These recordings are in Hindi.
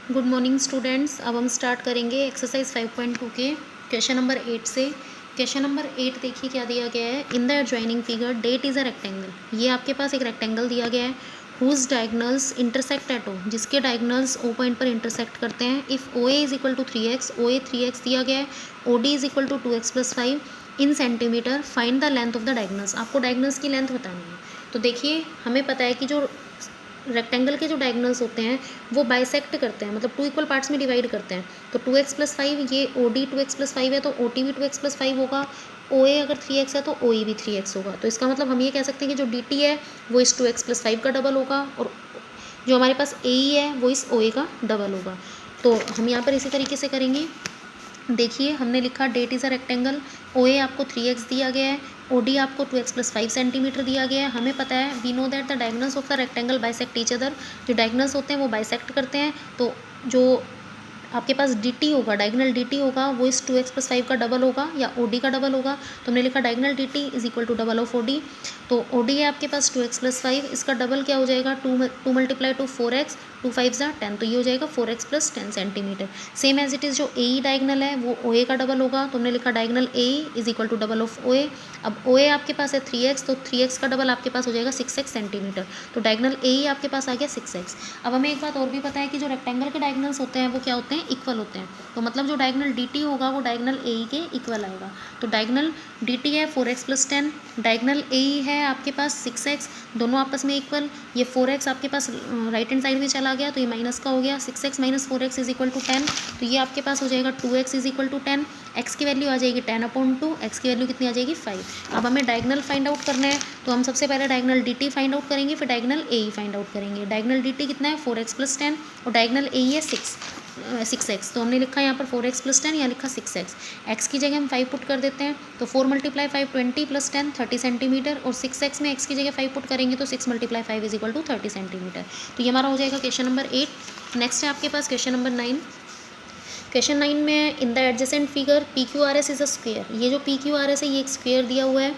Good morning students. अब हम स्टार्ट करेंगे एक्सरसाइज 5.2 के क्वेश्चन नंबर 8 से। क्वेश्चन नंबर 8 देखिए क्या दिया गया है। In the adjoining figure that is a rectangle. ये आपके पास एक रेक्टेंगल दिया गया है whose diagonals intersect at O, जिसके डायगनल्स ओ पॉइंट पर इंटरसेक्ट करते हैं। If O A is equal to 3x, O A 3x दिया गया है, O D is equal to 2x plus 5 in centimetre, find the length of the diagonals. आपको डायगनल्स की लेंथ बतानी है। तो देखिए हमें पता है कि जो रेक्टेंगल के जो डायगनल्स होते हैं वो बाइसेक्ट करते हैं, मतलब टू इक्वल पार्ट्स में डिवाइड करते हैं। तो 2x प्लस 5, ये ओ डी 2x प्लस 5 है तो ओ टी भी 2x प्लस 5 होगा। ओ ए अगर 3x है तो ओ ई भी 3x होगा। तो इसका मतलब हम ये कह सकते हैं कि जो डी टी है वो इस 2x प्लस 5 का डबल होगा, और जो हमारे पास ए ई है वो इस ओ ए का डबल होगा। तो हम यहाँ पर इसी तरीके से करेंगे। देखिए हमने लिखा डेट इज़ अ रेक्टेंगल, ओ ए आपको 3x दिया गया है, ओ डी आपको 2x प्लस 5 सेंटीमीटर दिया गया है। हमें पता है we know that the diagonals of the rectangle bisect each other. जो डायगनल्स होते हैं वो बाइसेक्ट करते हैं। तो जो आपके पास डी टी होगा, डायगनल डी टी होगा, वो इस 2x प्लस 5 का डबल होगा या ओ डी का डबल होगा। तो हमने लिखा diagonal D T is equal to double of O D. तो ओ डी है आपके पास 2x प्लस 5, इसका डबल क्या हो जाएगा, टू मल्टीप्लाई टू 4x, 2 5 ज़ा 10, तो ये हो जाएगा 4x plus 10 centimetre. Same as it is जो ए ई डायगनल है वो ओ ए का डबल होगा। तो हमने लिखा diagonal A is equal to double of O A. अब ओ ए आपके पास है 3x, तो 3x का डबल आपके पास हो जाएगा 6x सेंटीमीटर। तो डायगनल ए ई आपके पास आ गया 6x। अब हमें एक बात और भी पता है कि जो रेक्टेंगल के डायगनल्स होते हैं वो क्या होते हैं, इक्वल होते हैं। तो मतलब जो डायगनल डी टी होगा वो डायगनल ए ई के इक्वल आएगा। तो डायगनल डी टी है 4x प्लस 10, डायगनल ए ई है आपके पास 6x, दोनों आपस में इक्वल। ये 4x आपके पास राइट हैंड साइड में चला गया तो ये माइनस का हो गया, 6x minus 4x is equal to 10। तो ये आपके पास हो जाएगा 2x is equal to 10। x की वैल्यू आ जाएगी 10/2, x की वैल्यू कितनी आ जाएगी 5। अब हमें डायगनल फाइंड आउट करना है, तो हम सबसे पहले diagonal D T find out करेंगे, फिर डायगनल ए ई फाइंड आउट करेंगे। डायगनल डी टी कितना है 4x प्लस 10, और डायगनल ए ई है 6x। तो हमने लिखा यहाँ पर 4x प्लस 10, यहाँ लिखा 6x। x की जगह हम 5 पुट कर देते हैं, तो 4 मल्टीप्लाई 5 20 प्लस 10 30 सेंटीमीटर, और 6x में x की जगह 5 पुट करेंगे तो 6 multiply 5 is equal to 30 centimetre. तो ये हमारा हो जाएगा क्वेश्चन नंबर 8। नेक्स्ट है आपके पास क्वेश्चन नंबर 9। क्वेश्चन 9 में इन the adjacent figure P Q R S is a square. ये जो पी क्यू आर एस है ये एक स्क्वेयर दिया हुआ है।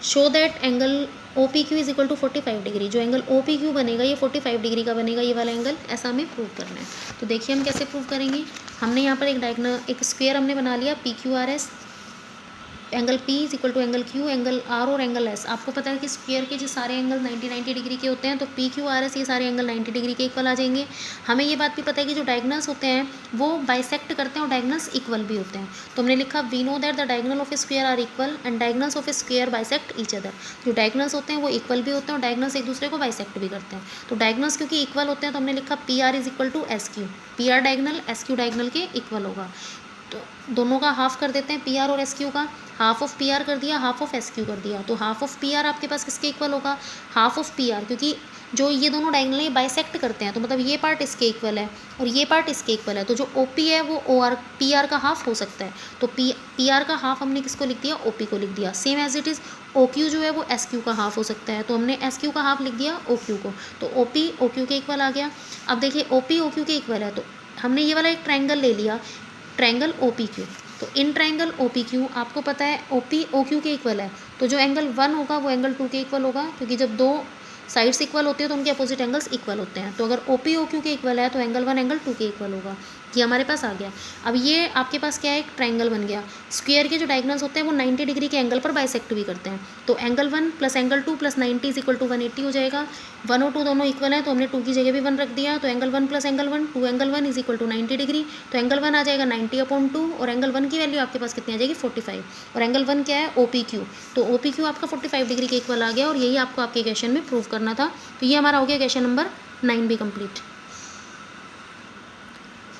Show that angle O P Q is equal to 45 degree. जो एंगल ओ पी क्यू बनेगा ये 45 डिग्री का बनेगा, ये वाला एंगल, ऐसा हमें प्रूव करना है। तो देखिए हम कैसे प्रूव करेंगे। हमने यहाँ पर एक स्क्वेयर हमने बना लिया P Q R S. Angle P is equal to angle Q, angle R और एंगल S। आपको पता है कि स्क्वायर के जो सारे एंगल 90 डिग्री के होते हैं, तो P Q R S ये सारे एंगल 90 डिग्री के इक्वल आ जाएंगे। हमें ये बात भी पता है कि जो डायगनल्स होते हैं वो बाइसेक्ट करते हैं और डायगनल्स इक्वल भी होते हैं। तो हमने लिखा we know that the diagonal of a square are equal and diagonals of a square bisect each other. जो डायगनल्स होते हैं वो इक्वल भी होते हैं और डायगनल्स एक दूसरे को बाइसेक्ट भी करते हैं। तो डायगनल्स क्योंकि इक्वल होते हैं तो हमने लिखा P R is equal to S Q. P R diagonal S Q diagonal के इक्वल होगा। तो दोनों का हाफ कर देते हैं, पी आर और एस क्यू का। हाफ ऑफ पी आर कर दिया, हाफ ऑफ एस क्यू कर दिया। तो हाफ ऑफ पी आर आपके पास किसके इक्वल होगा, हाफ ऑफ पी आर, क्योंकि जो ये दोनों डायगनल ये बाइसेक्ट करते हैं तो मतलब ये पार्ट इसके इक्वल है और ये पार्ट इसके इक्वल है। तो जो ओ पी है वो ओ आर पी आर का हाफ हो सकता है। तो पी आर का हाफ हमने किसको लिख दिया, ओ पी को लिख दिया। Same as it is O Q जो है वो एस क्यू का हाफ हो सकता है, तो हमने एस क्यू का हाफ लिख दिया ओ क्यू को। तो ओ पी ओ क्यू के इक्वल आ गया। अब देखिए ओ पी ओ क्यू के इक्वल है, तो हमने ये वाला एक ट्रायंगल ले लिया, ट्रायंगल ओ पी क्यू। तो in triangle O P Q आपको पता है ओ पी ओ क्यू के इक्वल है। तो जो एंगल 1 होगा वो एंगल 2 के इक्वल होगा, क्योंकि जब दो साइड्स इक्वल होती है तो उनके अपोजिट एंगल्स इक्वल होते हैं। तो अगर ओ पी ओ क्यू के इक्वल है तो एंगल 1 एंगल 2 के इक्वल होगा। ये हमारे पास आ गया। अब ये आपके पास क्या है, एक ट्रायंगल बन गया। स्क्वायर के जो डायगनल्स होते हैं वो 90 डिग्री के एंगल पर बाइसेक्ट भी करते हैं। तो angle 1 plus angle 2 plus 90 is equal to 180 हो जाएगा। 1 और 2 दोनों इक्वल हैं तो हमने 2 की जगह भी 1 रख दिया। तो angle 1 plus angle 1, 2 angle 1 is equal to 90 degree. तो एंगल 1 आ जाएगा 90/2, और एंगल 1 की वैल्यू आपके पास कितनी आ जाएगी 45, और एंगल 1 क्या है ओ पी क्यू। तो ओ पी क्यू आपका 45 डिग्री के इक्वल आ गया, और यही आपको आपके क्वेश्चन में प्रूव करना था। तो ये हमारा हो गया क्वेश्चन नंबर 9 भी कंप्लीट।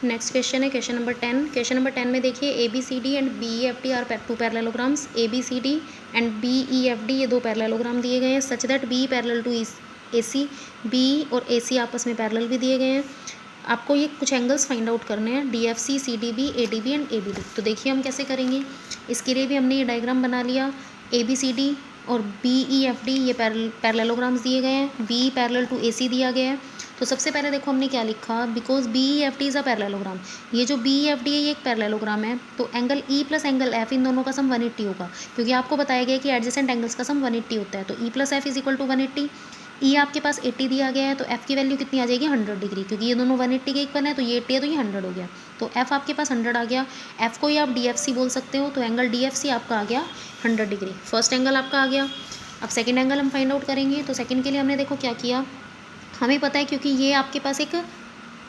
नेक्स्ट क्वेश्चन है क्वेश्चन नंबर 10। क्वेश्चन नंबर 10 में देखिए A B C D and B E F D are two parallelograms. A B C D and B E F D ये दो पैरेललोग्राम दिए गए हैं। Such that B parallel to A C, B और ए सी आपस में पैरेलल भी दिए गए हैं। आपको ये कुछ एंगल्स फाइंड आउट करने हैं, D F C, C D B, A D B and A B D. तो देखिए हम कैसे करेंगे। इसके लिए भी हमने ये डायग्राम बना लिया। ए बी सी डी और बी ई एफ डी ये पैरेललोग्राम्स दिए गए हैं। बी पैरेलल टू ए सी दिया गया है। तो सबसे पहले देखो हमने क्या लिखा, because B E F D is a parallelogram. ये जो बी ई एफ डी है ये एक पैरेललोग्राम है, तो angle E plus angle F इन दोनों का सम 180 होगा, क्योंकि आपको बताया गया कि एडजेसेंट एंगल्स का सम 180 होता है। तो E plus F is equal to 180। E आपके पास 80 दिया गया है, तो एफ़ की वैल्यू कितनी आ जाएगी 100 डिग्री, क्योंकि ये दोनों 180 के इक्वल है, तो ये 80 है तो ये 100 हो गया, तो एफ़ आपके पास 100 आ गया। एफ़ को ही आप डी एफ सी बोल सकते हो, तो एंगल डी एफ सी आपका आ गया 100 डिग्री। फर्स्ट एंगल आपका आ गया। अब सेकेंड एंगल हम फाइंड आउट करेंगे, तो सेकेंड के लिए हमने देखो क्या किया, हमें पता है क्योंकि ये आपके पास एक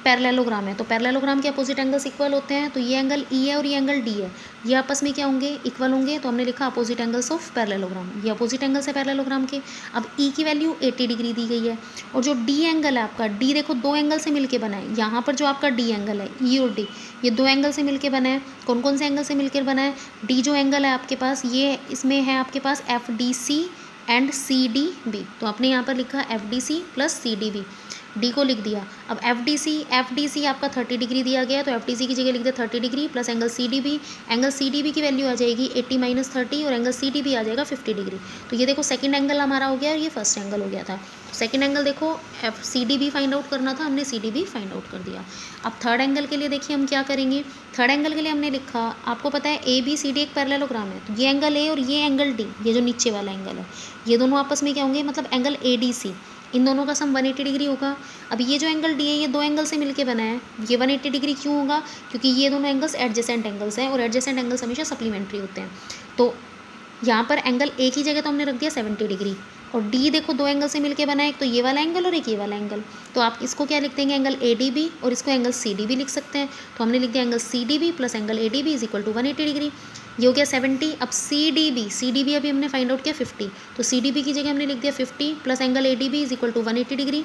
पैरेललोग्राम है, तो पैरेललोग्राम के अपोजिट एंगल्स इक्वल होते हैं, तो ये एंगल ई है और ये एंगल डी है, ये आपस में क्या होंगे, इक्वल होंगे, तो हमने लिखा अपोजिट एंगल्स ऑफ पैरेललोग्राम, ये अपोजिट एंगल्स है पैरेललोग्राम के। अब ई की वैल्यू 80 डिग्री दी गई है, और जो डी एंगल है आपका, डी देखो दो एंगल से मिलकर बना है, यहाँ पर जो आपका डी एंगल है ई और डी, ये दो एंगल से मिलकर बना है। कौन कौन से एंगल से मिलकर बना है, डी जो एंगल है आपके पास, ये इसमें है आपके पास F D C and C D B, तो आपने यहाँ पर लिखा F D C plus C D B, D को लिख दिया। अब एफ डी सी आपका 30 डिग्री दिया गया है, तो एफ डी सी की जगह लिख दिया 30 degree plus angle C D B, angle C D B की वैल्यू आ जाएगी 80 माइनस 30, और एंगल सी डी बी आ जाएगा 50 डिग्री। तो ये देखो सेकंड एंगल हमारा हो गया और ये फर्स्ट एंगल हो गया था। सेकंड एंगल देखो F C D B find out करना था, हमने C D B find out कर दिया। अब थर्ड एंगल के लिए देखिए हम क्या करेंगे, थर्ड एंगल के लिए हमने लिखा, आपको पता है ए बी सी डी एक पैरेललोग्राम है, तो ये एंगल ए और ये एंगल डी, ये जो नीचे वाला एंगल है, ये दोनों आपस में क्या होंगे, मतलब एंगल ए डी सी, इन दोनों का सम 180 डिग्री होगा। अब ये जो एंगल डी है ये दो एंगल से मिलके बना है, ये 180 डिग्री क्यों होगा, क्योंकि ये दोनों एंगल्स एडजेसेंट एंगल्स हैं, और एडजेसेंट एंगल्स हमेशा सप्लीमेंट्री होते हैं। तो यहाँ पर एंगल ए की जगह तो हमने रख दिया 70 डिग्री, और डी देखो दो एंगल से मिलके बना है, एक तो ये वाला एंगल और एक ये वाला एंगल, तो आप इसको क्या लिख देंगे, एंगल ए डी बी, और इसको एंगल सी डी बी लिख सकते हैं। तो हमने लिख दिया angle C D B plus angle A D B is equal to 180 degree, ये हो गया 70। अब सी डी बी अभी हमने फाइंड आउट किया 50, तो सी डी बी की जगह हमने लिख दिया 50 plus angle A D B is equal to 180 degree,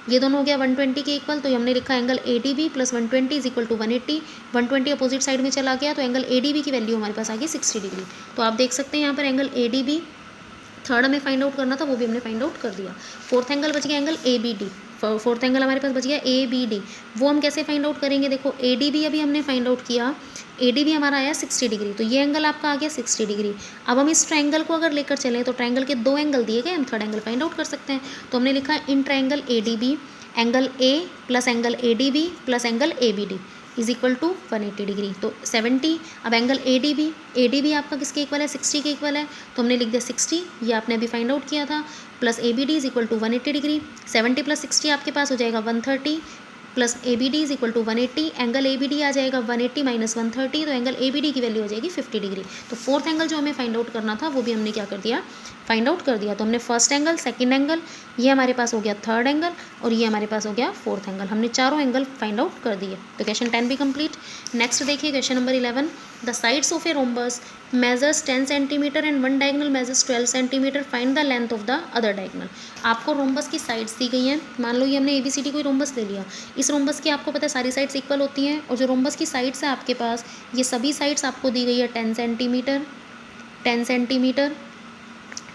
ये दोनों हो गया 120 के इक्वल, तो हमने लिखा angle A D B plus 120 is equal to 180, 120 opposite side में चला गया, तो एंगल ए डी बी की वैल्यू हमारे पास आ गई 60 डिग्री। तो आप देख सकते हैं यहाँ पर angle A D B third हमें फाइंड आउट करना था, वो भी हमने फाइंड आउट कर दिया। फोर्थ एंगल बच गया angle A B D, fourth angle हमारे पास बच गया ए बी डी, वो हम कैसे फाइंड आउट करेंगे, देखो ए डी बी अभी हमने फाइंड आउट किया, ए डी बी हमारा आया 60 डिग्री, तो ये एंगल आपका आ गया 60 डिग्री। अब हम इस ट्रायंगल को अगर लेकर चलें, तो ट्रायंगल के दो एंगल दिए गए, हम थर्ड एंगल फाइंड आउट कर सकते हैं। तो हमने लिखा in triangle A D B, angle A plus angle A D B plus angle A B D is equal to 180 degree, तो 70। अब एंगल ए डी बी आपका किसके इक्वल है, 60 के इक्वल है, तो हमने लिख दिया 60, ये आपने अभी फाइंड आउट किया था, plus A B D is equal to 180 degree, 70 plus 60 आपके पास हो जाएगा 130, plus A B D is equal to 180, angle A B D आ जाएगा 180 माइनस 130, तो एंगल ए बी डी की वैल्यू हो जाएगी 50 डिग्री। तो फोर्थ एंगल जो हमें फाइंड आउट करना था, वो भी हमने क्या कर दिया, फाइंड आउट कर दिया। तो हमने फर्स्ट एंगल, सेकंड एंगल, ये हमारे पास हो गया थर्ड एंगल, और ये हमारे पास हो गया फोर्थ एंगल, हमने चारों एंगल फाइंड आउट कर दिए। तो क्वेश्चन 10 भी कंप्लीट। नेक्स्ट देखिए question number 11, the sides of a rhombus measures 10 centimetre and one diagonal measures 12 centimetre, find the length of the other diagonal. आपको रोम्बस की साइड्स दी गई हैं, मान लो ये हमने ए बी सी डी कोई रोम्बस ले लिया, इस रोम्बस की आपको पता है सारी साइड्स इक्वल होती हैं, और जो रोम्बस की साइड्स है आपके पास, ये सभी साइड्स आपको दी गई है 10 centimetre 10 centimetre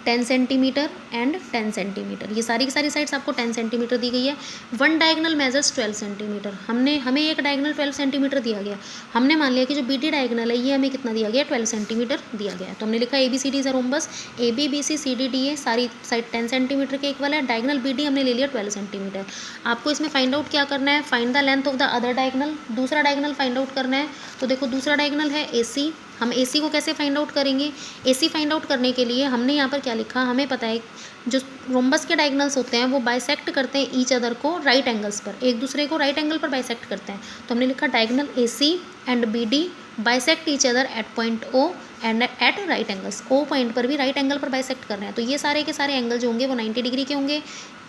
10 centimetre and 10 centimetre, ये सारी की सारी साइड्स आपको 10 सेंटीमीटर दी गई है। वन डायगोनल मेजर्स 12 सेंटीमीटर, हमें एक डायगोनल 12 सेंटीमीटर दिया गया, हमने मान लिया कि जो बी डी डायगोनल है ये हमें कितना दिया गया, 12 सेंटीमीटर दिया गया है। तो हमने लिखा A B C D is a rhombus, A B B C C D D A सारी साइड 10 सेंटीमीटर के इक्वल है, डायगोनल बी डी हमने ले लिया 12 सेंटीमीटर। आपको इसमें फाइंड आउट क्या करना है, find the length of the other diagonal, दूसरा डायगोनल फाइंड आउट करना है। तो देखो दूसरा डायगोनल है ए सी, हम ए सी को कैसे फाइंड आउट करेंगे, ए सी फाइंड आउट करने के लिए हमने यहाँ पर क्या लिखा, हमें पता है जो रोम्बस के डायगोनल्स होते हैं वो बाइसेक्ट करते हैं ईच अदर को राइट एंगल्स पर, एक दूसरे को राइट एंगल पर बाइसेक्ट करते हैं। तो हमने लिखा diagonal A C and B D bisect each other at point O and at right angles, O point पर भी राइट एंगल पर बाइसेक्ट कर रहे हैं। तो ये सारे के सारे एंगल जो होंगे वो 90 डिग्री के होंगे,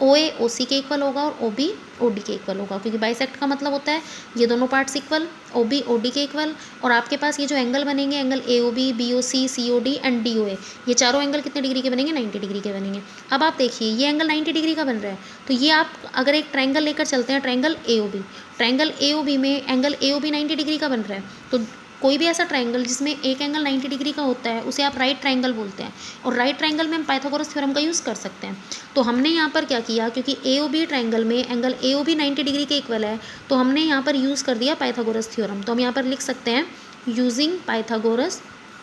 ओ ए ओ सी के इक्वल होगा और ओ बी ओ डी के इक्वल होगा, क्योंकि बाइसेक्ट का मतलब होता है ये दोनों parts equal, O B O D के इक्वल। और आपके पास ये जो एंगल बनेंगे, angle A O B, B O C, C O D and D O A, ये चारों एंगल कितने डिग्री के बनेंगे, 90 डिग्री के बनेंगे। अब आप देखिए ये एंगल 90 डिग्री का बन रहा है, तो ये आप अगर एक ट्रायंगल लेकर चलते हैं, triangle A O B, triangle A O B में angle A O B 90 degree का बन रहा है, तो कोई भी ऐसा ट्रायंगल जिसमें एक एंगल 90 डिग्री का होता है उसे आप राइट ट्रायंगल बोलते हैं, और राइट ट्रायंगल में हम पाइथागोरस थ्योरम का यूज़ कर सकते हैं। तो हमने यहाँ पर क्या किया, क्योंकि ए ओ बी ट्रायंगल में angle A O B 90 degree के इक्वल है, तो हमने यहाँ पर यूज़ कर दिया पाइथागोरस थ्योरम। तो हम यहाँ पर लिख सकते हैं यूजिंग पाइथागोरस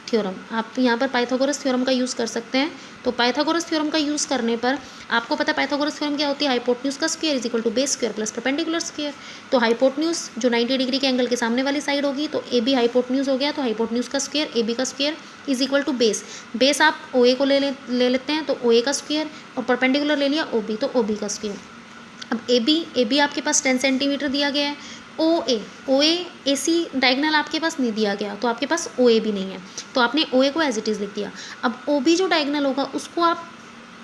थ्योरम, आप यहाँ पर पाइथागोरस थ्योरम का यूज़ कर सकते हैं। तो पाइथागोरस थ्योरम का यूज़ करने पर आपको पता है पाइथागोरस थ्योरम क्या होती है, हाइपोटेन्यूज का square is equal to base square plus perpendicular square. तो हाइपोटेन्यूज जो 90 डिग्री के एंगल के सामने वाली साइड होगी, तो ए बी हाइपोटेन्यूज हो गया, तो हाइपोटेन्यूज का स्क्वायर ए बी का square is equal to base. Base आप ओ ए को ले लेते हैं तो ओ ए का स्क्वायर, और परपेंडिकुलर ले लिया ओ बी तो ओ बी का स्क्वायर। अब ए बी आपके पास 10 सेंटीमीटर दिया गया है। ओ ए सी डायगनल आपके पास नहीं दिया गया, तो आपके पास ओ ए भी नहीं है, तो आपने ओ ए को एज इट इज़ लिख दिया। अब ओ बी जो डायगनल होगा उसको आप,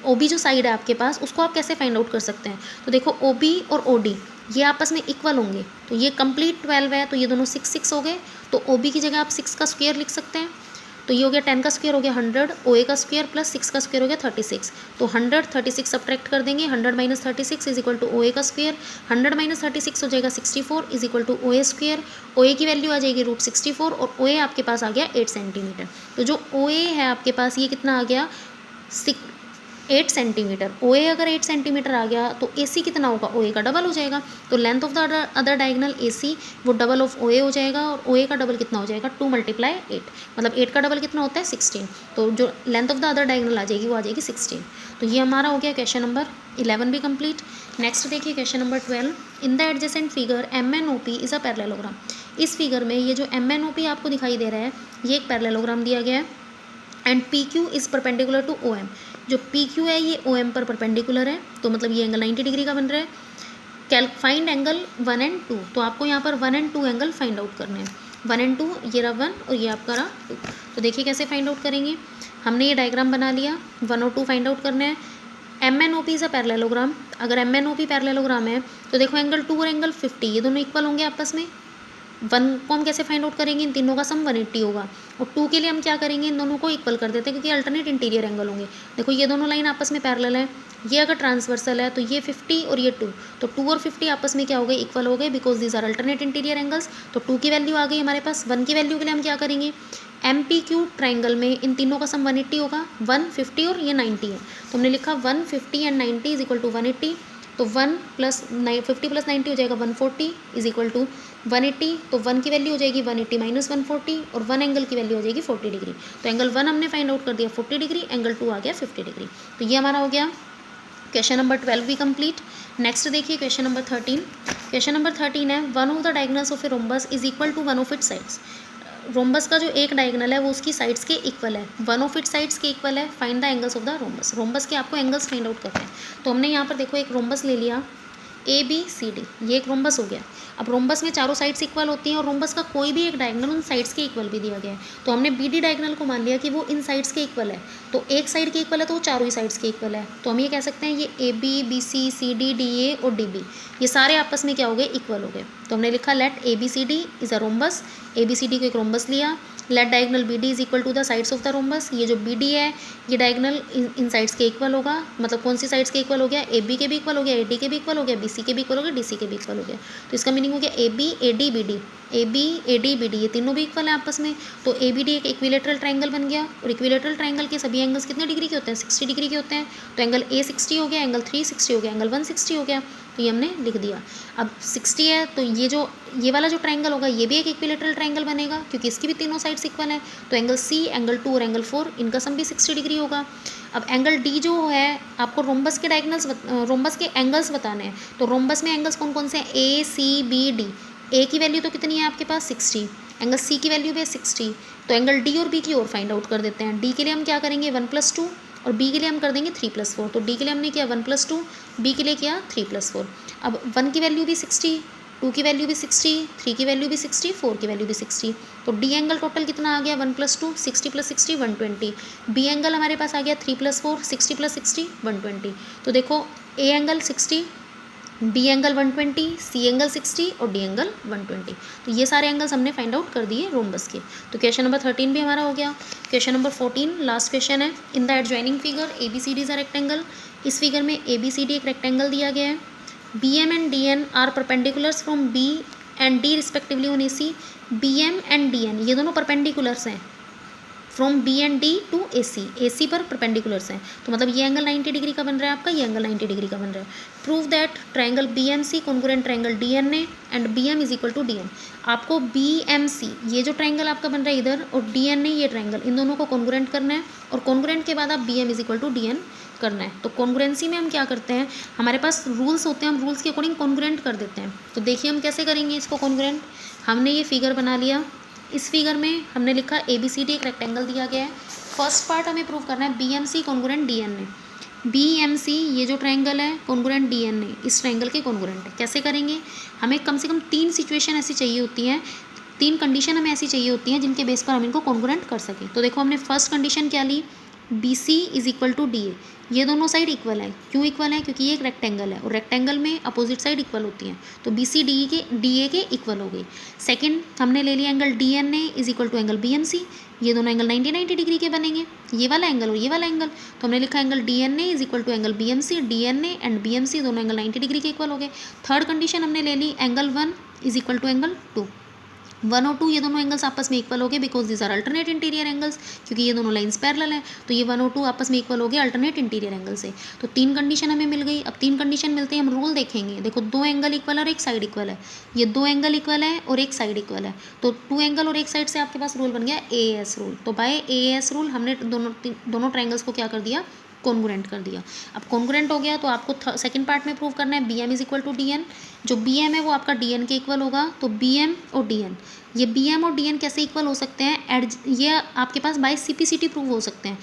ओ बी जो साइड है आपके पास उसको आप कैसे फाइंड आउट कर सकते हैं, तो देखो ओ बी और ओ डी ये आपस में इक्वल होंगे, तो ये कंप्लीट 12 है, तो ये दोनों 6 हो गए, तो ओ बी की जगह आप 6 का स्क्वायर लिख सकते हैं, तो ये हो गया 10 का स्क्वायर हो गया 100, ओ ए का स्क्वायर प्लस 6 का स्क्वायर हो गया 36, तो 100 36 सब्ट्रैक्ट कर देंगे, 100 minus 36 is equal to O A का स्क्वायर, 100 माइनस 36 हो जाएगा 64 is equal to O A square, O A की वैल्यू आ जाएगी √64 और ओ ए आपके पास आ गया 8 सेंटीमीटर। तो जो ओ ए है आपके पास ये कितना आ गया 8 सेंटीमीटर। ओ ए अगर 8 सेंटीमीटर आ गया तो ए सी कितना होगा, ओ ए का डबल हो जाएगा, तो length of the other diagonal A C वो डबल ऑफ ओ ए हो जाएगा, और ओ ए का डबल कितना हो जाएगा 2 × 8, मतलब 8 का डबल कितना होता है 16, तो जो length of the other diagonal आ जाएगी वो आ जाएगी 16। तो ये हमारा हो गया क्वेश्चन नंबर 11 भी कंप्लीट। नेक्स्ट देखिए question number 12, in the adjacent figure M N O P is a parallelogram. इस फिगर में ये जो एम एन ओ पी आपको दिखाई दे रहा है ये एक पैरेललोग्राम दिया गया है, and P Q is perpendicular to O M. जो पी क्यू है ये ओ एम पर परपेंडिकुलर है, तो मतलब ये एंगल 90 डिग्री का बन रहा है। फाइंड एंगल 1 और 2, तो आपको यहाँ पर 1 और 2 एंगल फाइंड आउट करने हैं। 1 और 2 ये रहा 1 और ये आपका रहा 2। तो देखिए कैसे फाइंड आउट करेंगे, हमने ये डायग्राम बना लिया, 1 और 2 फाइंड आउट करने हैं। M N O P is a parallelogram, अगर M N O P parallelogram है तो देखो एंगल 2 और एंगल 50 ये दोनों इक्वल होंगे आपस में। 1 को हम कैसे फाइंड आउट करेंगे, इन तीनों का सम 180 होगा, और 2 के लिए हम क्या करेंगे, इन दोनों को इक्वल कर देते हैं क्योंकि अल्टरनेट इंटीरियर एंगल होंगे। देखो ये दोनों लाइन आपस में पैरेलल है, ये अगर ट्रांसवर्सल है तो ये 50 और ये 2, तो 2 और 50 आपस में क्या हो गए, इक्वल हो गए, because these are alternate interior angles. तो 2 की वैल्यू आ गई हमारे पास। 1 की वैल्यू के लिए हम क्या करेंगे, एम पी क्यू ट्राइंगल में इन तीनों का सम 180 होगा, 1 50 और ये 90 है, तो हमने लिखा 1 50 एंड 90 इज इक्वल टू 180, तो 1 + 50 + 90 हो जाएगा 140 इज इक्वल टू 180, तो 1 की वैल्यू हो जाएगी 180 माइनस 140, और 1 एंगल की वैल्यू हो जाएगी 40 डिग्री। तो एंगल 1 हमने फाइंड आउट कर दिया 40 डिग्री, एंगल 2 आ गया 50 डिग्री। तो ये हमारा हो गया क्वेश्चन नंबर 12 भी कंप्लीट। नेक्स्ट देखिए क्वेश्चन नंबर 13। क्वेश्चन नंबर 13 है, one of the diagonals of a rhombus is equal to one of its sides. Rhombus का जो एक डायगोनल है वो उसकी साइड्स के इक्वल है, वन ऑफ इट्स साइड्स के इक्वल है, find the angles of the rhombus. Rhombus के आपको एंगल्स फाइंड आउट करते हैं। तो हमने यहाँ पर देखो एक रोम्बस ले लिया ए बी सी डी, ये एक रोम्बस हो गया। अब रोम्बस में चारों साइड्स इक्वल होती हैं, और रोम्बस का कोई भी एक डायगोनल उन साइड्स के इक्वल भी दिया गया है। तो हमने बी डी डायगोनल को मान लिया कि वो इन साइड्स के इक्वल है, तो एक साइड के इक्वल है तो वो चारों ही साइड्स के इक्वल है। तो हम ये कह सकते हैं ये A B C C D D A और डी बी ये सारे आपस में क्या हो गए, इक्वल हो गए। तो हमने लिखा let A B C D is a rhombus, A B C D को एक रोम्बस लिया। Let diagonal B D is equal to the sides of the rhombus, ये जो बी डी है ये डायगोनल इन साइड्स के इक्वल होगा, मतलब कौन सी साइड्स के इक्वल हो गया, ए बी के भी इक्वल हो गया, ए डी के भी इक्वल हो गया, बी सी के भी इक्वल हो गया, डी सी के भी इक्वल हो गया। तो इसका मीनिंग हो गया A B A D B D, A B A D B D ये तीनों भी इक्वल है आपस में। तो ए बी डी एक इक्विलेटरल ट्राइंगल बन गया, और इक्विलेटरल ट्राइंगल के सभी एंगल्स कितने डिग्री के होते हैं, 60 डिग्री के होते हैं। तो एंगल ए 60 हो गया, एंगल 3 60 हो गया, एंगल 1 60 हो गया, तो ये हमने लिख दिया। अब 60 है तो ये वाला जो ट्राइंगल होगा ये भी एक इक्विलेटरल ट्राइंगल बनेगा क्योंकि इसकी भी तीनों साइड्स इक्वल हैं। तो एंगल सी, एंगल 2 और एंगल 4 इनका सम भी 60 डिग्री होगा। अब एंगल डी जो है आपको रोम्बस के रोम्बस के एंगल्स बताने हैं। तो रोम्बस में एंगल्स कौन कौन से हैं, ए सी बी डी। ए की वैल्यू तो कितनी है आपके पास 60, एंगल सी की वैल्यू भी है 60, तो एंगल डी और बी की और फाइंड आउट कर देते हैं। डी के लिए हम क्या करेंगे 1 + 2, और बी के लिए हम कर देंगे 3 + 4। तो डी के लिए हमने किया 1 + 2, बी के लिए किया 3 + 4। अब 1 की वैल्यू भी 60, 2 की वैल्यू भी 60, 3 की वैल्यू भी 60, 4 की वैल्यू भी 60। तो डी एंगल टोटल कितना आ गया 1 + 2, 60 + 60 120। बी एंगल हमारे पास आ गया 3 + 4, 60 + 60 120। तो देखो A angle 60, B angle 120, C angle 60 और डी एंगल 120। तो ये सारे एंगल्स हमने फाइंड आउट कर दिए रोम्बस के। तो क्वेश्चन नंबर 13 भी हमारा हो गया। क्वेश्चन नंबर 14 लास्ट क्वेश्चन है, in the adjoining figure A B C D is a rectangle. इस फिगर में ए बी सी डी एक रेक्टेंगल दिया गया है। B M and D N are perpendiculars from B and D respectively on A C. B M and D N ये दोनों परपेंडिकुलर्स हैं from B and D to A C पर परपेंडिकुलर्स हैं। तो मतलब ये एंगल 90 डिग्री का बन रहा है आपका, ये एंगल 90 डिग्री का बन रहा है। Prove that triangle B M C congruent triangle D N A and B M is equal to D N. आपको बी एम सी ये जो ट्राइंगल आपका बन रहा है इधर, और डी एन ए ये ट्राइंगल, इन दोनों को कॉन्ग्रुएंट करना है, और कॉन्ग्रुएंट के बाद आप B M is equal to D N करना है। तो कॉन्ग्रुएंसी में हम क्या करते हैं, हमारे पास रूल्स होते हैं, हम रूल्स के अकॉर्डिंग कॉन्ग्रुएंट कर देते हैं। तो देखिए हम कैसे करेंगे इसको कॉन्ग्रुएंट। हमने ये फिगर बना लिया, इस फिगर में हमने लिखा ABCD एक रेक्टेंगल दिया गया है। फर्स्ट पार्ट हमें प्रूव करना है BMC कॉन्ग्रुएंट DN है। BMC ये जो ट्रायंगल है कॉन्ग्रुएंट DN है, इस ट्रायंगल के कॉन्ग्रुएंट है। कैसे करेंगे, हमें कम से कम 3 सिचुएशन ऐसी चाहिए होती हैं, 3 कंडीशन हमें ऐसी चाहिए होती हैं जिनके बेस पर हम इनको कॉन्ग्रुएंट कर सकें। तो देखो हमने फर्स्ट कंडीशन क्या ली, BC is equal to DA, ये दोनों साइड इक्वल है। क्यों इक्वल है, क्योंकि ये एक रेक्टेंगल है और रेक्टेंगल में अपोजिट साइड इक्वल होती हैं, तो BC DA के इक्वल हो गई। सेकंड हमने ले लिया angle DNA is equal to angle BMC, ये दोनों एंगल 90 डिग्री के बनेंगे, ये वाला एंगल और ये वाला एंगल। तो हमने लिखा angle DNA is equal to angle BMC, DNA and BMC दोनों एंगल 90 डिग्री के इक्वल हो गए। थर्ड कंडीशन हमने ले ली angle 1 is equal to angle 2, 1 और 2 ये दोनों एंगल्स आपस में इक्वल हो गए because this are alternate interior angles, क्योंकि ये दोनों लाइंस पैरेलल हैं, तो ये 1 और 2 आपस में इक्वल हो गए अल्टरनेट इंटीरियर एंगल से। तो 3 कंडीशन हमें मिल गई। अब 3 कंडीशन मिलते हैं, हम रूल देखेंगे। देखो 2 एंगल इक्वल है और एक साइड इक्वल है, ये 2 एंगल इक्वल है और एक साइड इक्वल है, तो 2 एंगल और एक साइड से आपके पास रूल बन गया AAS रूल। तो बाय AAS रूल हमने दोनों ट्रायंगल्स को क्या कर दिया, कॉन्ग्रुएंट कर दिया। अब कॉन्ग्रुएंट हो गया तो आपको सेकंड पार्ट में प्रूव करना है BM is equal to DN, जो BM है वो आपका DN के इक्वल होगा। तो BM और DN, ये BM और DN कैसे इक्वल हो सकते हैं, ये आपके पास बाय CPCT प्रूव हो सकते हैं,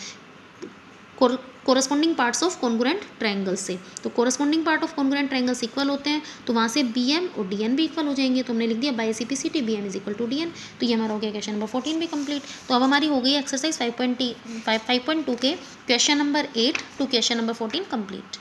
corresponding parts of congruent triangle से। तो corresponding part of congruent triangles equal होते हैं, तो वहाँ से BM और DN भी इक्वल हो जाएंगे। तो हमने लिख दिया by CPCT BM is equal to DN। तो ये हमारा हो गया क्वेश्चन नंबर 14 भी कंप्लीट। तो अब हमारी हो गई एक्सरसाइज 5.2 के question number 8 to question number 14 complete.